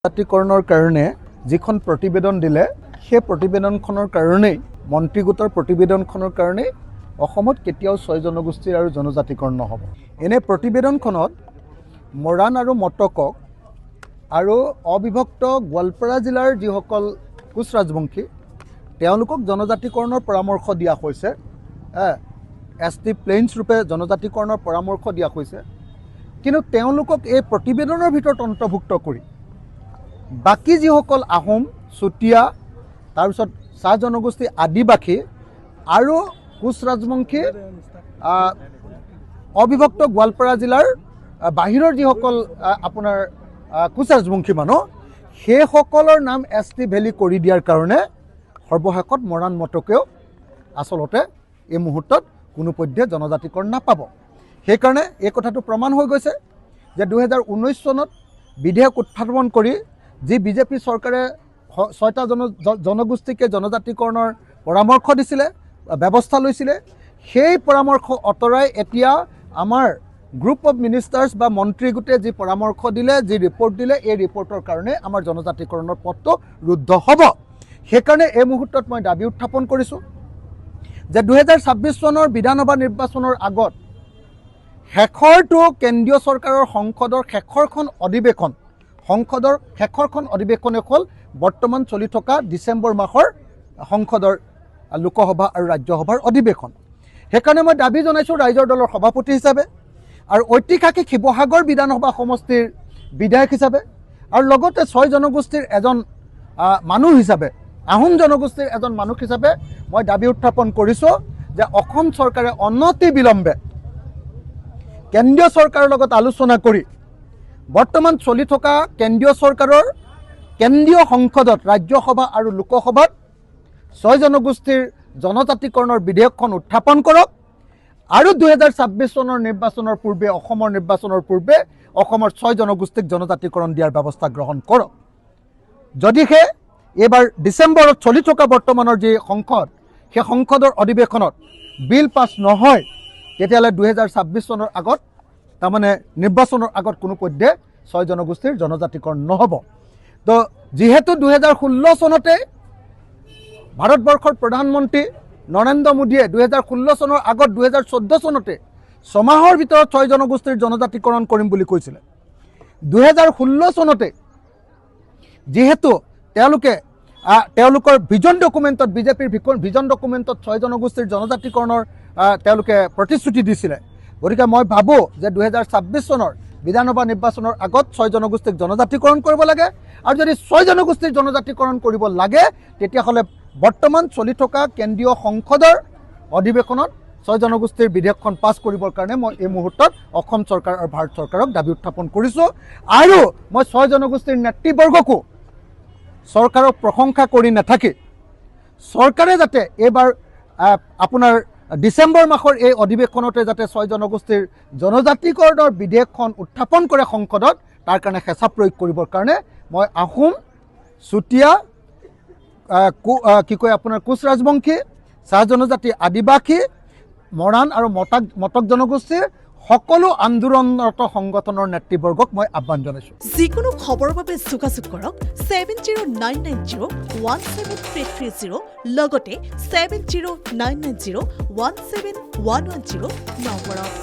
জাতিকৰণৰ কাৰণে যিখন প্ৰতিবেদন দিলে সেই প্ৰতিবেদনখনৰ কাৰণেই মন্ত্ৰী গোটৰ প্ৰতিবেদনখনৰ কাৰণেই অসমত কেতিয়াও 6 জনগোষ্ঠীৰ আৰু জনজাতিকৰণ নহ'ব। এনে প্ৰতিবেদনখনত মৰাণ আৰু মটকক আৰু অবিভক্ত গোৱালপাৰা জিলাৰ যিসকল কোচ ৰাজবংশী তেওঁলোকক জনজাতিকৰণৰ পৰামৰ্শ দিয়া হৈছে। ST প্লেইনছ ৰূপে জনজাতিকৰণৰ পৰামৰ্শ দিয়া হৈছে, কিন্তু তেওঁলোকক এই প্ৰতিবেদনৰ ভিতৰত অন্তৰ্ভুক্ত কৰি বাকী যিসকল আহোম, চুতীয়া, তাৰপিছত চাহ জনগোষ্ঠী, আদিবাসী আৰু কোচ ৰাজবংশী অবিভক্ত গোৱালপাৰা জিলাৰ বাহিৰৰ যিসকল আপোনাৰ কোচ ৰাজবংশী মানুহ সেইসকলৰ নাম ST ভেলী কৰি দিয়াৰ কাৰণে সৰ্বশেষত মৰাণ মটকেও আচলতে এই মুহূৰ্তত কোনো পধ্যে জনজাতিকৰণ নাপাব। সেইকাৰণে এই কথাটো প্ৰমাণ হৈ গৈছে যে 2019 চনত বিধেয়ক উত্থাপন কৰি যি বিজেপি চৰকাৰে 6টা জনগোষ্ঠীকে জনজাতিকৰণৰ পৰামৰ্শ দিছিলে, ব্যৱস্থা লৈছিলে, সেই পৰামৰ্শ অতৰাই এতিয়া আমাৰ গ্ৰুপ অফ মিনিষ্টাৰ্ছ বা মন্ত্ৰী গোটে যি পৰামৰ্শ দিলে, যি ৰিপৰ্ট দিলে, এই ৰিপৰ্টৰ কাৰণে আমাৰ জনজাতিকৰণৰ পথটো ৰুদ্ধ হ'ব। সেইকাৰণে এই মুহূৰ্তত মই দাবী উত্থাপন কৰিছোঁ যে 2026 চনৰ বিধানসভা নিৰ্বাচনৰ আগত শেষৰটো কেন্দ্ৰীয় চৰকাৰৰ সংসদৰ শেষৰখন অধিৱেশনে হ'ল বৰ্তমান চলি থকা ডিচেম্বৰ মাহৰ সংসদৰ লোকসভা আৰু ৰাজ্যসভাৰ অধিৱেশন। সেইকাৰণে মই দাবী জনাইছোঁ ৰাইজৰ দলৰ সভাপতি হিচাপে আৰু ঐতিহাসিক শিৱসাগৰ বিধানসভা সমষ্টিৰ বিধায়ক হিচাপে আৰু লগতে 6 জনগোষ্ঠীৰ এজন মানুহ হিচাপে, আহোম জনগোষ্ঠীৰ এজন মানুহ হিচাপে মই দাবী উত্থাপন কৰিছোঁ যে অসম চৰকাৰে অনতি বিলম্বে কেন্দ্ৰীয় চৰকাৰৰ লগত আলোচনা কৰি বৰ্তমান চলি থকা কেন্দ্ৰীয় চৰকাৰৰ কেন্দ্ৰীয় সংসদত, ৰাজ্যসভা আৰু লোকসভাত 6 জনগোষ্ঠীৰ জনজাতিকৰণৰ বিধেয়কখন উত্থাপন কৰক আৰু 2026 চনৰ নিৰ্বাচনৰ পূৰ্বে, অসমৰ নিৰ্বাচনৰ পূৰ্বে অসমৰ 6 জনগোষ্ঠীক জনজাতিকৰণ দিয়াৰ ব্যৱস্থা গ্ৰহণ কৰক। যদিহে এইবাৰ ডিচেম্বৰত চলি থকা বৰ্তমানৰ যি সংসদ, সেই সংসদৰ অধিৱেশনত বিল পাছ নহয়, তেতিয়াহ'লে 2026 চনৰ আগত, তাৰমানে নিৰ্বাচনৰ আগত কোনো পধ্যে 6 জনগোষ্ঠীৰ জনজাতিকৰণ নহ'ব। তো যিহেতু 2016 চনতে ভাৰতবৰ্ষৰ প্ৰধানমন্ত্ৰী নৰেন্দ্ৰ মোদীয়ে 2016 চনৰ আগত 2014 চনতে 6 মাহৰ ভিতৰত 6 জনগোষ্ঠীৰ জনজাতিকৰণ কৰিম বুলি কৈছিলে। 2016 চনতে যিহেতু তেওঁলোকৰ ভিজন ডকুমেণ্টত, বিজেপিৰ ভিজন ডকুমেণ্টত 6 জনগোষ্ঠীৰ জনজাতিকৰণৰ তেওঁলোকে প্ৰতিশ্ৰুতি দিছিলে। গতিকে মই ভাবোঁ যে 2026 চনৰ বিধানসভা নিৰ্বাচনৰ আগত 6 জনগোষ্ঠীক জনজাতিকৰণ কৰিব লাগে, আৰু যদি 6 জনগোষ্ঠীৰ জনজাতিকৰণ কৰিব লাগে তেতিয়াহ'লে বৰ্তমান চলি থকা কেন্দ্ৰীয় সংসদৰ অধিৱেশনত 6 জনগোষ্ঠীৰ বিধেয়কখন পাছ কৰিবৰ কাৰণে মই এই মুহূৰ্তত অসম চৰকাৰ আৰু ভাৰত চৰকাৰক দাবী উত্থাপন কৰিছোঁ। আৰু মই 6 জনগোষ্ঠীৰ নেতৃবৰ্গকো চৰকাৰক প্ৰশংসা কৰি নাথাকি চৰকাৰে যাতে এইবাৰ আপোনাৰ ডিচেম্বৰ মাহৰ এই অধিৱেশনতে যাতে 6 জনগোষ্ঠীৰ জনজাতিকৰণৰ বিধেয়কখন উত্থাপন কৰে সংসদত, তাৰ কাৰণে হেঁচা প্ৰয়োগ কৰিবৰ কাৰণে মই আহোম, চুতীয়া, আপোনাৰ কোচ ৰাজবংশী, চাহ জনজাতি, আদিবাসী, মৰাণ আৰু মটক জনগোষ্ঠীৰ সকলো আন্দোলনৰত সংগঠনৰ নেতৃবৰ্গক মই আহ্বান জনাইছোঁ। যিকোনো খবৰৰ বাবে যোগাযোগ কৰক 7099017330 লগতে 7099017110 নম্বৰত।